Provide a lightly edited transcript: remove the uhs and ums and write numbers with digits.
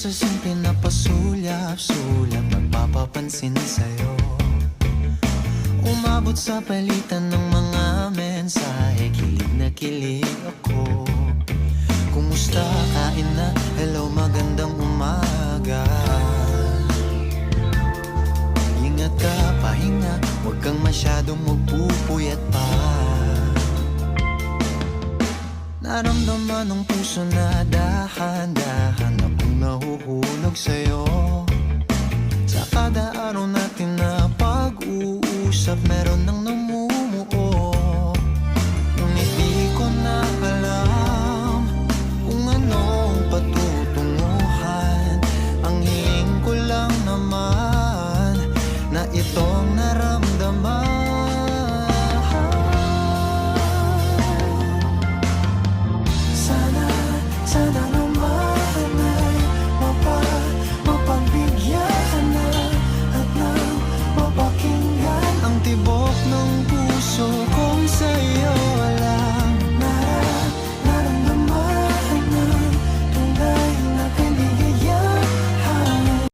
sa simple na pasulyap-sulyap, nagpapapansin sa'yo. Umabot sa palitan ng mga mensahe, kilig na kilig ako. Kumusta, kain na, hello, magandang umaga. Ingat ka, pahinga, huwag kang masyadong magpupuyat pa. Naramdaman ng puso na dahan-dahan akong nahuhulog sa'yo.